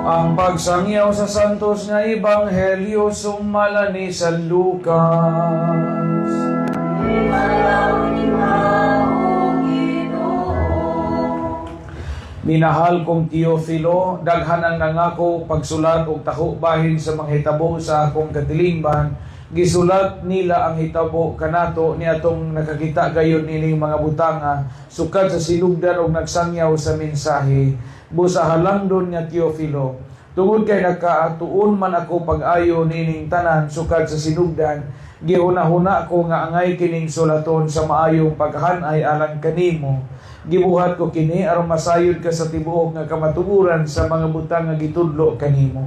Ang pagsangyaw sa santos nga ebanghelyo sumala ni San Lucas. Minahal kong Teofilo, daghan ang nangako pagsulat og taho bahin sa mga hitabo sa akong katilingban. Gisulat nila ang hitabo kanato ni atong nakakita gayon nining mga butanga sukad sa sinugdan og nagsangyaw sa mensahe. Busa halangdon nga Teofilo, tungod kay nagkaatuon man ako pag-ayo nining tanan sukad sa sinugdan, gihuna-huna ako nga angay kining sulaton sa maayong paghanay alang kanimo. Gibuhat ko kini aron masayod ka sa tibuok nga kamatuoran sa mga butang nga gitudlo kanimo.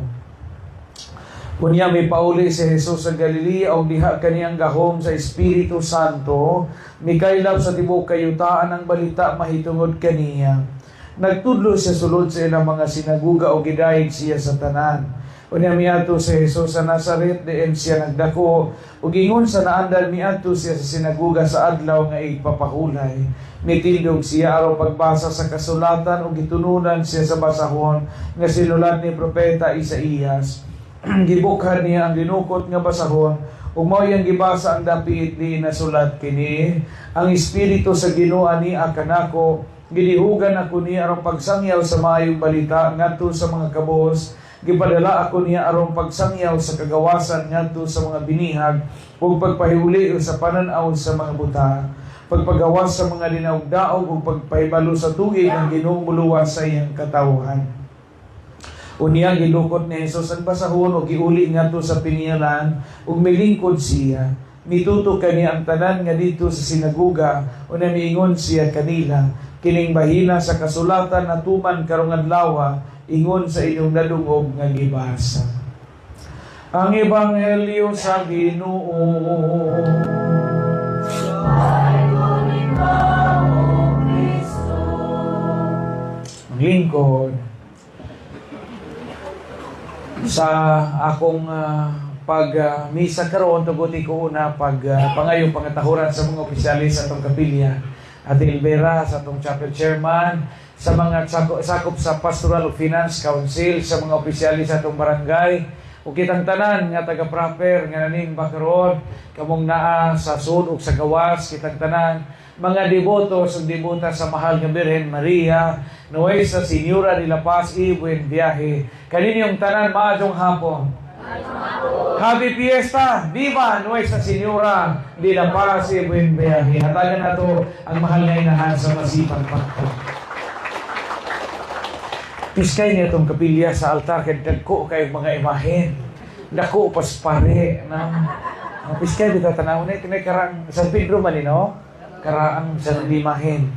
Kunya may pauli si Jesus sa Galilea o diha kaniyang gahom sa Espiritu Santo, mikaylap sa tibuok kayutaan ang balita mahitungod kaniya. Nagtudlo siya sulod sa ilang mga sinaguga o gidayeg siya sa tanan. Unya miadto si Jesus sa Nazaret, diin siya nagdako, ug ingon sa naandal miadto siya sa sinaguga sa adlaw nga ipapahulay. Mitindog siya aron pagbasa sa kasulatan ug gitununan siya sa basahon nga sinulat ni propeta Isaías. Gibukhan niya ang dinukot nga basahon ug mao yang gibasa ang dapit ni nasulat kini, ang Espiritu sa Ginoo niya kanako, gilihugan ako niya aron pagsangyaw sa maayong balita ngadto sa mga kabos. Gipadala ako niya aron pagsangyaw sa kagawasan ngadto sa mga binihag ug pagpahiuli sa panan-aw sa mga buta, pagpagawas sa mga dinaog-daog ug pagpahibalo sa tuig ng Ginoong muluwas sa iyang katawhan. Unya gilukot ni Jesus ang basahon ug giuli ngadto sa pinyalan ug milingkod siya. Mituto kaniya ang tanan nga dito sa sinaguga unya miingon siya kanila, kining bahina sa kasulatan na tuman karong adlaw ingon sa inyong nadungog nga gibasa. Ang ebanghelyo sa Ginoo. Ang lingkod sa akong pag-misa karon tuguti ko una pangayong pangatahuran sa mga opisyalis sa atong kapilya, Ate Elvira sa atong chapel chairman, sa mga sakop sa Pastoral of Finance Council, sa mga opisyalis sa atong barangay, o kitang tanan nga taga-proper nga naning bakaron, kamong naa sa sud ug sa gawas, kitang tanan mga debotos ug debota sa mahal nga Birhen Maria, Nuestra Señora de la Paz y Buen Viaje. Kaninyong tanan maadtong hapon. Happy Fiesta! Viva Nuestra Señora de la Paz y Buen Viaje. Hatagan nato ang mahal nga inahan sa masipag pagpag. Piskay niya itong kapilya sa altar kay dagko kay mga imahen. Dako pas pare na piskay dito tanaw na kinay karang San Pedro man no? Karaang sa imahen.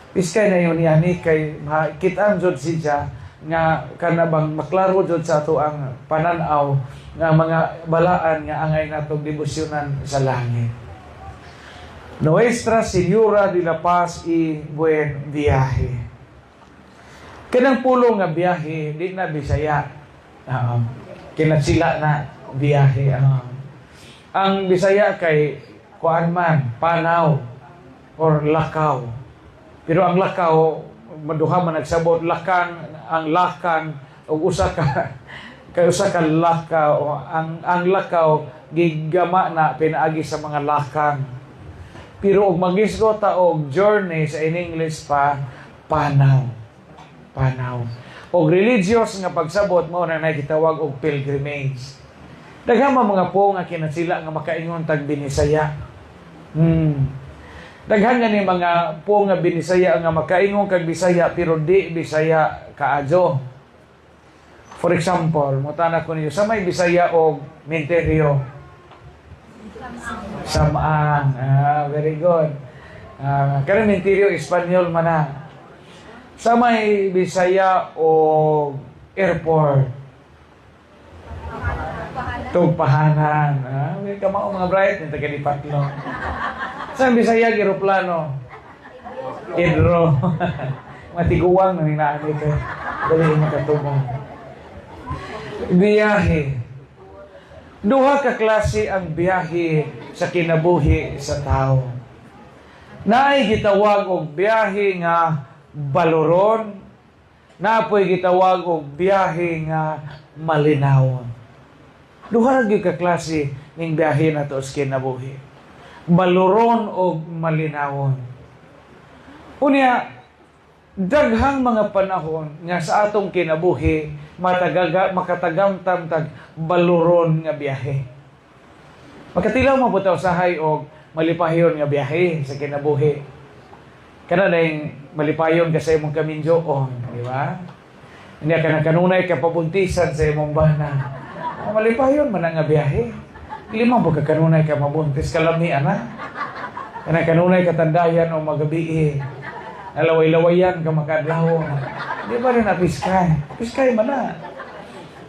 Piskay na yun yani kay makitaan jud siya nga kanabang maklaro jud sa ato ang pananaw nga mga balaan nga angay natong debosyonan sa langit. Nuestra Señora de la Paz y Buen Viaje. Kanang pulong nga biyahe, di na Bisaya. Kinatsila na biyahe. Ang Bisaya kay kuan man, panaw or lakaw. Pero ang lakaw, maduha man nagsabot, ang lakan o usa ka lakaw. Ang lakaw gigama na pinaagi sa mga lakang. Pero og magisgo ta og journey sa in English pa, panaw. O religious nga pagsabot mo na nakitawag og pilgrimage. Daghang mga po nga kinasila nga makaingon tag binisaya. Daghan nga ni mga po nga binisaya nga makaingon kag Bisaya pero di Bisaya kaadyo. For example, mutana ko niyo sa may Bisaya og Minterio. Samaan. Very good. Karang Minterio Espanyol man na. Sa may Bisaya o airport. Tugpahanan. May kamao mga bright, yung taga-dipatlo. Sa Bisaya, aeroplano. Idro. Matiguang na ninaan ito. Dali makatubang. Biyahe. Duha ka klase ang biyahe sa kinabuhi sa tao. Naay gitawag og biyahe nga baloron, Naapoy gitawag og biyahe nga malinawon. Duha ra gyud ka klase ning biyahe nato sa kinabuhi. Baluron og malinawon. Unya, daghang mga panahon nga sa atong kinabuhi makatagamtam tag baluron nga biyahe. Makatilaw mo butaw sahay og malipayon nga biyahe sa kinabuhi. Kana dayong malipayon ka sa imong kaminjoon, di ba? Hindi ka kanunay ka pabuntisan sa imong bana. Malipayon man nga biyahe. Lima po ka kanunay ka mabuntis kalamian na. Kana kanunay ka tandayan o magabi. Nalaway-lawayan ka makadlaw. Di ba rin napiskay? Piskay man na.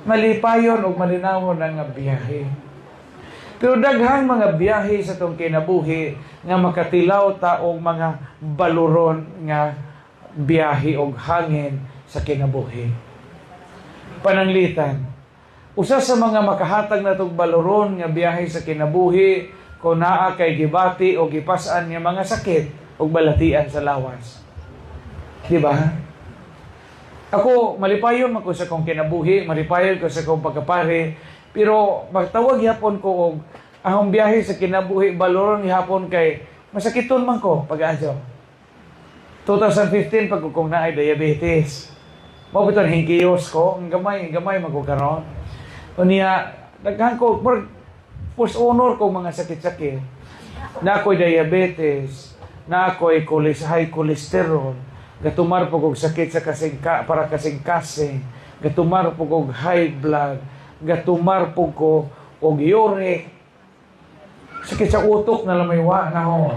Malipayon o malinawon nga biyahe. Pero daghang mga biyahe sa itong kinabuhi nga makatilaw ta og mga baluron nga biyahe og hangin sa kinabuhi. Pananglitan. Usa sa mga makahatag na itong baluron nga biyahe sa kinabuhi kung naa kay gibati o gipasan nga mga sakit o balatian sa lawas. Di ba? Ako, malipayon man ko sa kong kinabuhi, malipayon ko sa kong pagkapare, pero magtawag yapon ko og ang biyahe sa kinabuhi baluron yapon kay masakiton man ko pag-adyo. 2015 pag kung naay diabetes. Mao biton hingkiyos ko, gamay magkukaron. Unya daghan ko first honor ko mga sakit-sakit. Na ako'y diabetes, na ako'y high cholesterol, gatumar po kong sakit sa para kasing-kasing, gatumar po kong high blood, gatumar po ko og uric, sakit sa utok na lamaywa na ho,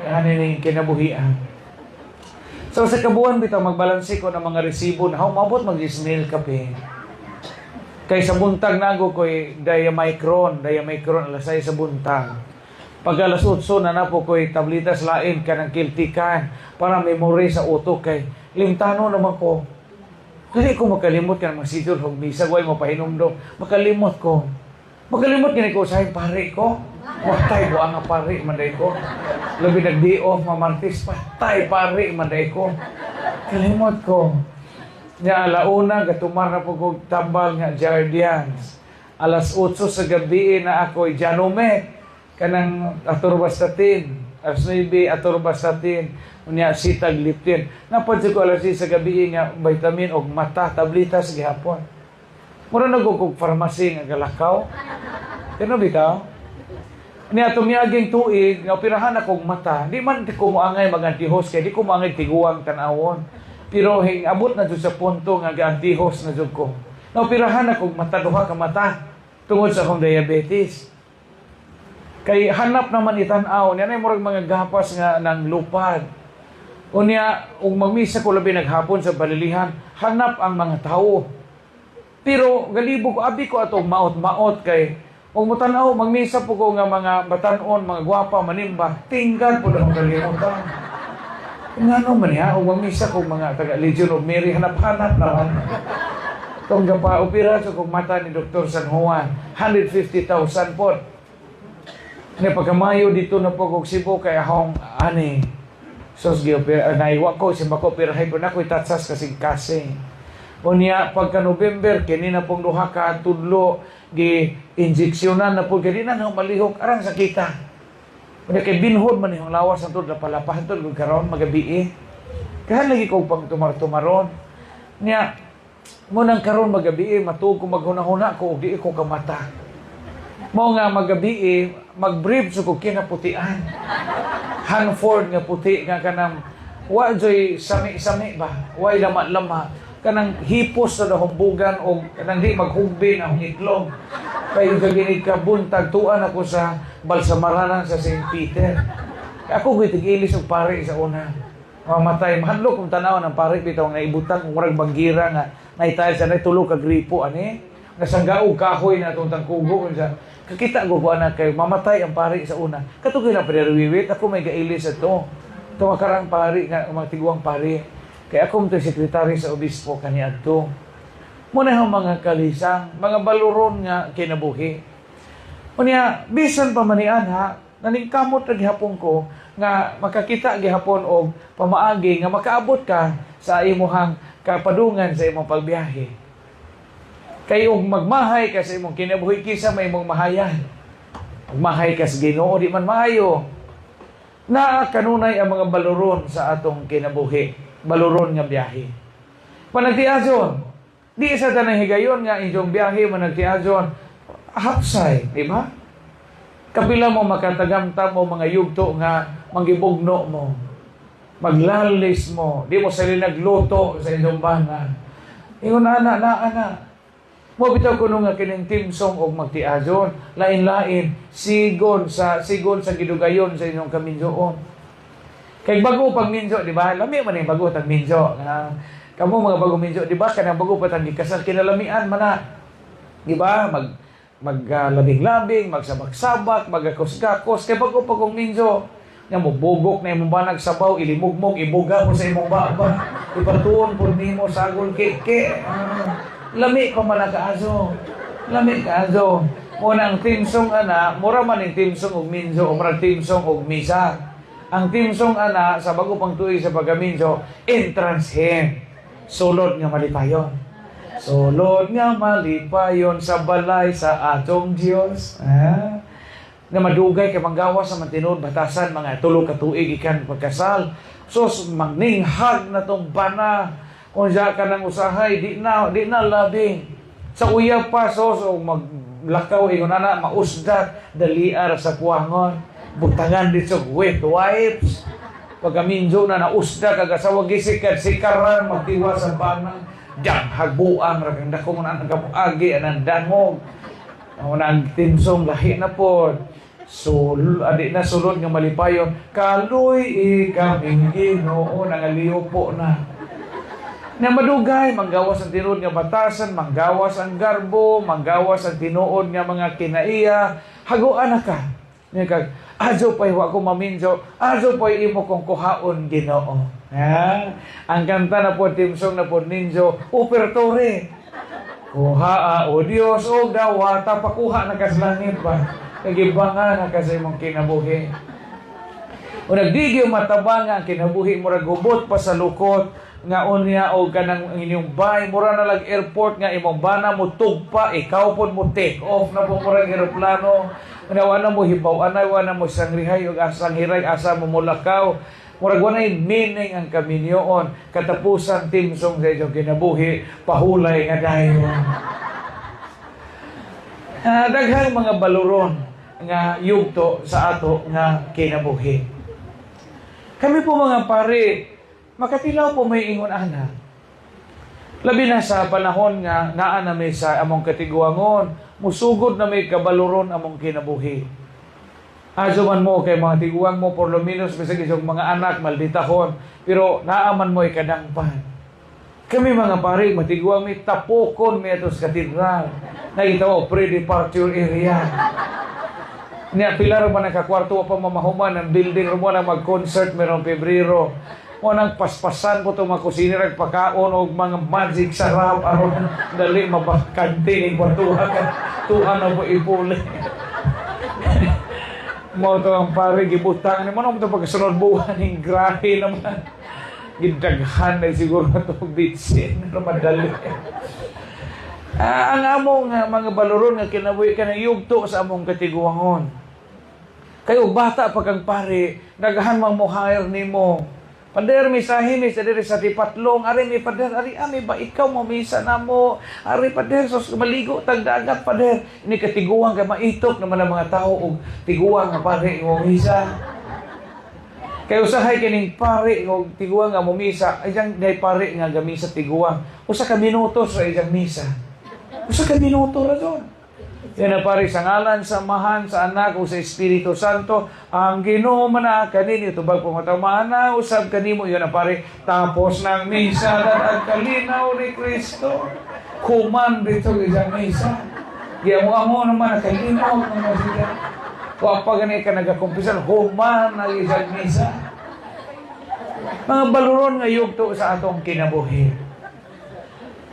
nga ning kinabuhian. So sa kabuan bitaw magbalanse ko ng mga resibo na ho, mabot mag-ismail kape. Kay sa buntag nago ko'y diamicron alas 6 sa buntag. Pag alas 8 na po ko'y tablitas lain ka ng kiltikan para memory sa utok kay limtano naman ko. Kasi ko makalimot ka ng masitol hong misa, huwag mo pahinom do. Makalimot ko. Makalimot ka ko sa pare ko. Patay ko ang pare, manday ko. Labi nag-di-off, mamartis, patay pare, manday ko. Kalimot ko. Nga alauna, gatumar na po kong tambal nga Jardians. Alas 8 sa gabi na ako'y Janome, kanang atorvastatin. Alas 9, atorvastatin. Unya, sitag liptin. Napansin ko alas 6 sa gabi nga vitamin o mata, tablitas gihapon. Mura nagkukog pharmacy nga galakaw. Kano bitaw? Niya tumiyaging tuig, nga operahan akong mata. Di man ko moangay mag-antihos, kaya di ko moangay tiguang tanawon. Pero abot na dyan sa punto nga ga-antihos na dyan ko. Naopirahan akong mata, duha ka mata, tungod sa akong diabetes. Kay hanap naman itanaw, niya na yung mga gapas nga ng lupad. O niya, kung magmisa ko labi naghapon sa balilihan, hanap ang mga tao. Pero galibo ko, abi ko atong maot-maot kay, kung mutanaw, magmisa po ko nga mga batanon, mga gwapa, manimba, tinggal po na akong kalimutan. Nga naman niya, umamisa kong mga taga-Legion of Mary, hanap-hanap naman. Itong gapa-opera sa kong mata ni Dr. San Juan, 150,000 po. Nga pagkamayo dito na po kong Cebu, kaya akong, sos naiwa ko, simba ko, operahay po na ko, itatsas kasing-kasing. O niya, pagka-November, kinina pong duha ka, tudlo, gi-injeksyonan na po, kinina na malihok, arang sakita. Kaya kay binhod man yung lawas ang tulad na palapahan tulad kung karoon magabi Kaya lagi ko pang tumar-tumaron. Niya, munang karoon magabi matuog ko maghuna-huna ko, di ko kamata. Mo nga magabi mag-brief so ko kinaputian. Hanford nga puti nga kanang, wajoy sami-sami ba? Way lama-lama. Kanang hipos sa dahumbugan o kanang di maghugbi na itlog. Kaya kaginig ka buntag, tuan ako sa balsamaranan sa St. Peter. Ako ko'y tig-ilis og pare sa una. Mamatay. Mahanlo kung tanaw ng pare bitaw nga ibutang kung warag banggira nga naitayal sa natulog ka gripo. Nasanggaog kahoy na itong tangkugo. Kakita ko ko anak kayo. Mamatay ang pare sa una. Katukoy na pinarwiwit. Ako may gailis ito. Ito makarang pare, mga tiguang pare. Kaya ako mong sekretary sa obispo kaniadto. Muna yung mga kalisang, mga baluron nga kinabuhi. Unya, bisan pa manian ha, naningkamot na gihapon ko, nga makakita gihapon og pamaagi, nga makaabot ka sa imuhang kapadungan sa imong pagbiyahe. Kayo magmahay ka sa imong kinabuhi kisa may imong mahayan. Magmahay ka sa Ginoo di man maayo. Na kanunay ang mga baluron sa atong kinabuhi. Baluron nga biyahe. Panagtiazon. Di sa tanang higayon nga inyong biyahe managtiazon. Hapsay, di ba? Kapila mo makatagamtam mo mga yugto nga manggibugno mo. Maglalis mo. Di mo sila nagluto sa inyong bana. Ingon ana. Mo bitaw kuno nga kining timsong og magtiazon, lain-lain sigon sa gidugayon sa inyong kaminjoon. Kay bago pag minjo, di ba? Lami man yung bago tag minjo. Kamo mga bago minjo, di ba? Kanang bago pa tag gikasal kinalamian man na. Di ba? Maglabing-labing, magsabak-sabak, magakos-gakos. Kay bago pa kong minjo, nga mo bubok na imong banag sabaw, ilimugmog, ibuga mo sa imong baba. Ipatuon po nimo sagol keke. Lami pa man kaazo. Lami kaazo. Muna ang timsong ana, mura man yung timsong og minjo, o mura timsong og misa. Ang timsong ana, sa bago pang tuig sa pagaminjo, entrance hymn. Sulod nga malipayon. Sulod nga malipayon sa balay sa atong Dios. Na madugay kay manggawas sa mantinud batasan mga tulo ka tuig ikan pagkasal. So magninghag na tong bana. Kung siya ka ng usahay, di na labing. Sa uyab pa, so maglakaw, ingon na, mausdat, daliar sa kuwangon, butangan dito, wet wipes. Pagkaminjo na nausdat, kagasawa gisikad, sikaran, magtiwa sa banang, dyan, hagbuang, rakanda ko muna ang kapuagi, anang dangog. Ang timsong, lahi na po. So, adik na sulod ng malipayon, kaloy ikaming Ginoo, nangaliw po na. Na madugay, manggawas ang tinuod nga batasan, manggawas ang garbo, manggawas ang tinuod nga mga kinaiya, haguan na ka. Nga ajo pa'y wa ko maminjo, ajo pa'y imo kong kuhaon Ginoo. Ang kanta na po, timsong na po ninjo, upertore. Kuha o Dios, o dawata, pakuha na ka sa langit ba? Kagibangan na ka sa imong kinabuhi. O nagdigyo matabang ang kinabuhi mo, ragubot pa sa lukot, nga unya o kanang inyong bay mura na lag airport nga imong bana mo tugpa ikaw pod mo take off na po murang eroplano unawa na mo hibaw anay wa na mo sangrihay ug asang hiray asa mo mulakaw murag wanay meaning ang kaminyoon katapusan timsong sa inyong kinabuhi pahulay nga dayon. Daghang mga baluron nga yugto sa ato nga kinabuhi. Kami po mga pare makatilaw po may ingon ana. Labi na sa panahon nga naa na may sa among katiguangon, musugod na may kabaluron among kinabuhi. Ajo man mo kay mga tiguang mo por lo menos bisag isog mga anak malditahon, pero naaman mo ikadangpan. Kami mga pare matiguang mi tapokon mi atos katedral. Nakita mo pre-departure area. Niya pilar man nakakwarto pa mamahuman ng building mo na mag-concert merong Pebrero. O nang paspasan po itong mga kusinir at pagkaon o mga magic sarap aron dali mabakante ng kwartuha ka tuhan na po ipuli. Mo ito ang pare gibutang mo naman ito pagkasunod buwan ng grahe naman gidaghan na siguro itong bitsin na madali. Ang among mga baluron nga kinabuhi ka na yugto sa among katiguangon. Kayo bata pag ang pare nagahan mang mo-hire ni mo. Pader, misahin, sa diri sa tipatlong, ari mi pader, ari ami ba ikaw mo misa na mo, ari pader, sos maligo, tagdagat pader, ini katiguang kay maitok naman ang mga tao, og tiguang nga pare, mo misa. Kaya usahay kining pare, og tiguang nga mo misa, ay dyan day pare nga gamisa tiguang, usa ka minuto sa iyang misa. Usa ka minuto ra doon. Yan na pare, sa ngalan, sa Amahan, sa Anak, o sa Espiritu Santo, ang Ginoo man kanin, itubag po matamana, usab kanimo, yan na pare, tapos ng misa, at kalinaw ni Kristo, kuman dito isang misa. Kaya mo amo naman, kalinaw naman siya. Kung pa ganit ka nagakumpisan, kuman na isang misa. Mga baluron nga yugto sa atong kinabuhi.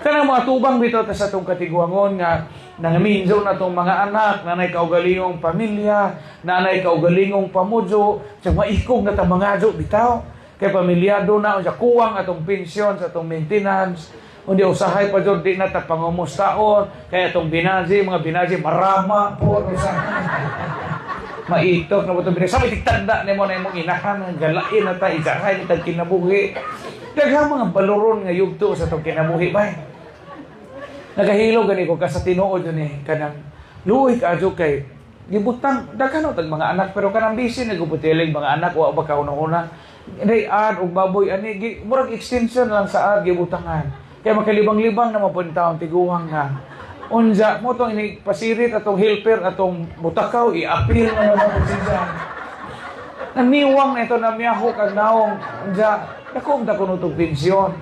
Kanang mga tubang bito sa atong katiguangon nga nangaminzo na itong mga anak, nanay kaugalingong pamilya, nanay kaugalingong pamudyo, siyang maikog na tamangadyo bitaw. kay pamilyado na unya kuwang atong pensyon sa atong maintenance, undi usahay pa jud di na ta pangumustaon kay atong mga binaji marama po sa maitok na buto binasa tanda nimo na imong inahan galain na ta isahay ni tag kinabuhi. Daghang mga baluron nga yugto sa atong kinabuhi bay. Nagahilo gani ko ka sa tinuod ni kanang luoy kaadyo kay gibutang daghan tag mga anak pero kanang busy naguputilig mga anak wa ba kauna-una inay ad og baboy ani murag extension lang sa ad gibutangan kay makalibang-libang na mapuntaon tiguhang nga unja mo tong ini pasirit atong helper atong butakaw i-appeal na naman siya naniwang na ito na miyaho kag naong unja dakong dakunutog pensyon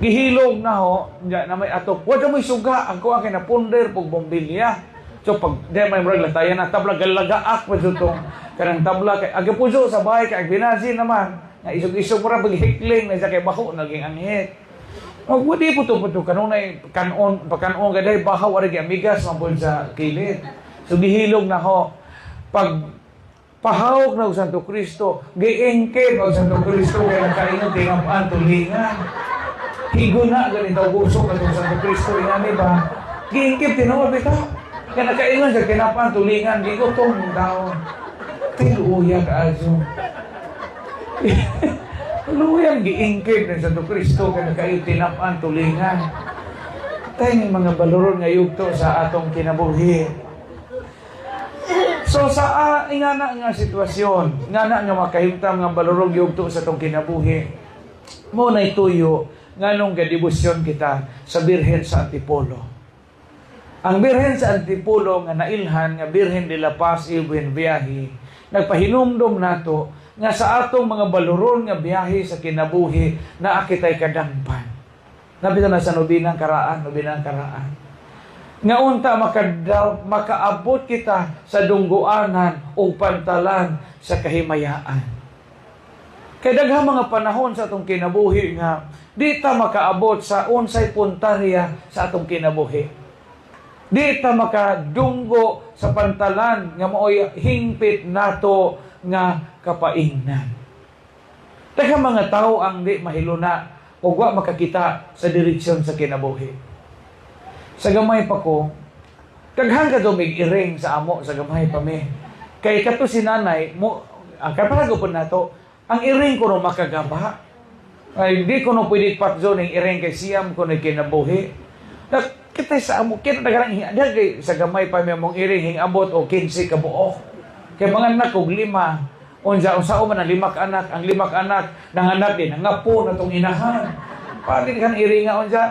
gihilog na ho unja na may atok wa mo suga ang kuha kay naponder pug bombilya. So pag di may murag latayan na tabla galagaak pa tong kanang tabla kay aga puso sa bahay kay binazi naman nga isog-isog mura paghikling na sa kay baho naging anghit. Og wadi puto kanunay kanon pagkanon gaday bahaw ari amigas mapon sa kilid. So gihilog na ho pag pahawak na og Santo Cristo giengke og Santo Cristo kay nakaingon tingapan tulingan. Higuna ganito busok atong Santo Cristo inani ba giengke tinuod bitaw. Kaya nakaingon siya, kinapan, tulingan, di ko itong taon. Tiluya ka aso. Luyan, giingkid ng Santo Cristo, kaya nakain, tinapan, tulingan. Tayo ng mga baluron nga yugto sa atong kinabuhi. So sa ingana nga sitwasyon, ingana nga makahimtam nga balurong yugto sa atong kinabuhi, mo na ituyo, nga nung gadibusyon kita sa Birhen sa Antipolo. Ang Birhen sa Antipolo nga nailhan nga Birhen de la Paz y Buen Viaje nagpahinumdom nato nga sa atong mga baluron nga biyahe sa kinabuhi na akitay kadangpan. Nabito na sa nobinang karaan. Nga unta makaabot kita sa dungguanan o pantalan sa kahimayaan. Kay daghang mga panahon sa atong kinabuhi nga di ta makaabot sa unsay puntarya sa atong kinabuhi. Di ta makadunggo sa pantalan nga maoy hingpit nato nga kapaingnan. Daghang mga tao ang di mahiluna o wa makakita sa direksyon sa kinabuhi. Sa gamay pa ko, daghang ka dumig iring sa amo sa gamay pa mi. Kay kato si nanay mo ang kapalago po nato, ang iring ko no makagaba. Ay di ko no pwede patzo ning iring kay siyam ko na kinabuhi. Kita sa amo, kita nagarang hingagay sa gamay pa may mong iring hingabot o 15 ka buok. Kay mga anak og 5. Unsa man ang 5 anak, ang 5 anak nanganak din, nangapo na tong inahan. Pagin kan iring nga unsa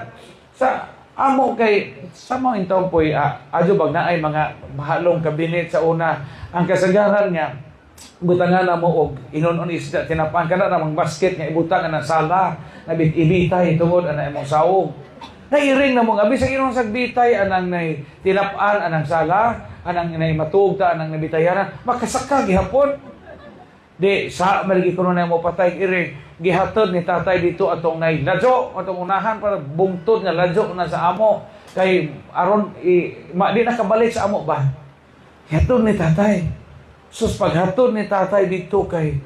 sa amo kay sa mga intompoy adyo bag naay mga mahalong kabinet sa una. Ang kasagaran nga butangan na mo og inon-on isda tinapan kana na mga basket nga ibutangan na sala na ibitay tungod ana imong sawog. Nairing na mo nga bisag inong sagbitay anang nay tinapan anang sala anang nay matugta anang nabitayanan makasaka gihapon di sa maligi kuno na mo patay iring gihatod ni tatay dito atong nay ladyo atong unahan para bungtod nga ladyo na sa amo kay aron di nakabalik sa amo ba gihatod ni tatay sus paghatod ni tatay dito kay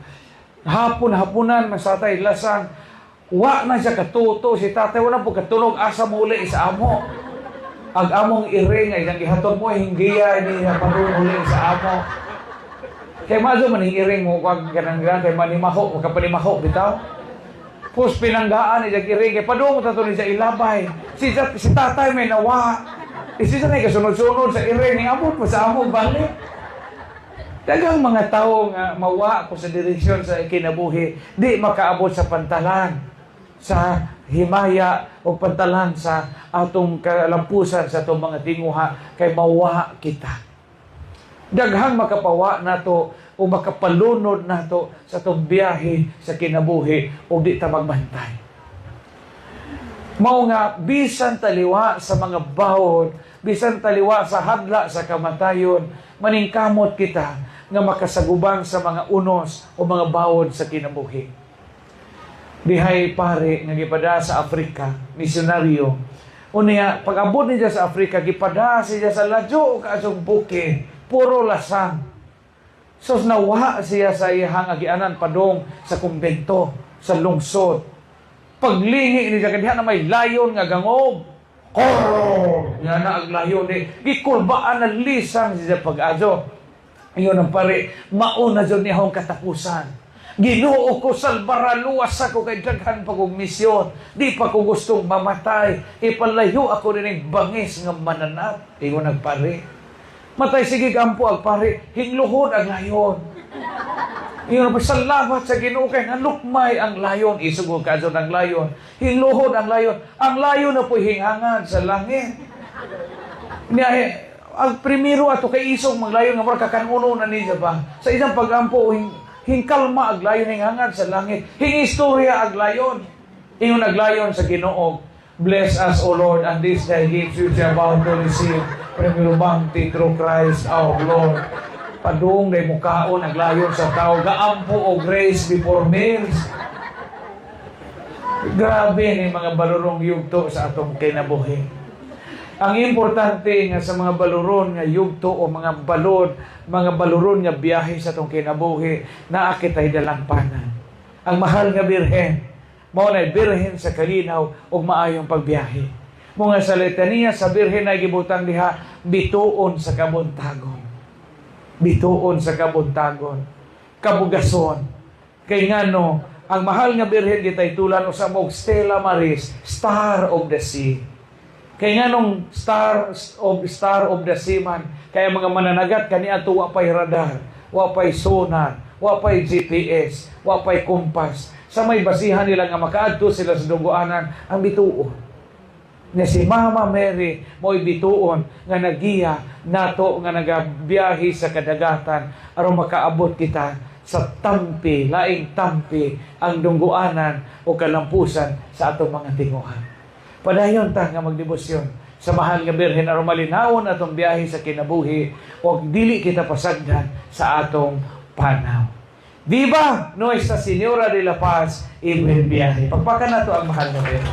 hapunan masatay lasang wa na siya katuto si tatay wala po katunog asa muli sa amo ang among iring ay nang gihatod mo hinggiya ni padung uli sa amo kay mazo man iring mo wag ganang kay manimaho makapanimaho bitaw pus pinanggaan ni iring kay padung mo tato ni sa ilabay si tatay may nawa isa na kasunod-sunod sa iring ni amo pa sa amo balik. Daghang mga tao nga mawa ko sa direksyon sa kinabuhi di makaabot sa pantalan sa himaya o pantalan sa atong kalampusan sa atong mga tinguha kay mawa kita. Daghang makapawa nato o makapalunod nato sa atong biyahe sa kinabuhi o di ta magbantay. Mao nga bisan taliwa sa mga bawod, bisan taliwa sa hadla sa kamatayon, maningkamot kita nga makasaguban sa mga unos o mga bawod sa kinabuhi. Dihay pare nga gipada sa Afrika, misyonaryo. Unya pag-abot niya sa Afrika gipada siya sa ladyo o kaasong buke, puro lasang. So nawa siya sa iyang agianan padong sa kumbento, sa lungsod. Paglingi ni kadiha na may layon nga gangob. Korr! Nga na ang layon ni gikulbaan na lisang siya pag-adyo. Iyon ang pare, mauna dyan niya akong katapusan. Ginoo ko salbara, luwas ako kay daghan pag misyon. Di pa ko gustong mamatay. Ipalayo ako rin ng bangis ng mananap. Iyon ang pare. Matay sige kampo ang pare, hingluhod ang layon. Iyon ang salamat sa Ginoo kay nalukmay ang layon. Isugod ka dyan ang layon. Hingluhod ang layon. Ang layon na po hinghangan sa langit. Niya, ang primero ato kay isong maglayon nga mura kakanuno na niya ba? Sa isang pagampo, hingkalma ang layon hinghangan sa langit. Hingistorya ang layon. Iyon ang layon sa Ginoo. Bless us, O Lord, and this day gives you the about to receive from your bounty through Christ our Lord. Padung day mukaon ang layon sa tao. Gaampo o grace before meals. Grabe ni mga balurong yugto sa atong kinabuhi. Ang importante nga sa mga baluron nga yugto o mga baluron nga biyahe sa atong kinabuhi, naakit ay dalampanan. Ang mahal nga birhen, mao na birhen sa kalinaw ug maayong pagbiyahe. Mga sa litanya sa birhen ay gibutang diha bituon sa kabuntagon. Bituon sa kabuntagon. Kabugason. Kay ngano ang mahal nga birhen gitay tulan usab og Stella Maris, Star of the Sea. Kay nganong star of the sea man, kaya mga mananagat kaniya to wapay radar, wapay sonar, wapay GPS, wapay kompas. Sa may basihan nila nga makaadto sila sa duguanan ang bituon. Nga si Mama Mary mo'y bituon nga nagiya nato nga nagabiyahe sa kadagatan aron makaabot kita sa tampi, laing tampi ang dungguanan o kalampusan sa atong mga tinguhan. Padayon ta nga magdebosyon sa mahal nga birhen aron malinawon atong biyahe sa kinabuhi o dili kita pasagdan sa atong panaw. Viva Nuestra Señora de la Paz, Ibn Biyahe. Pagpakan nato ang mahal nga birhen.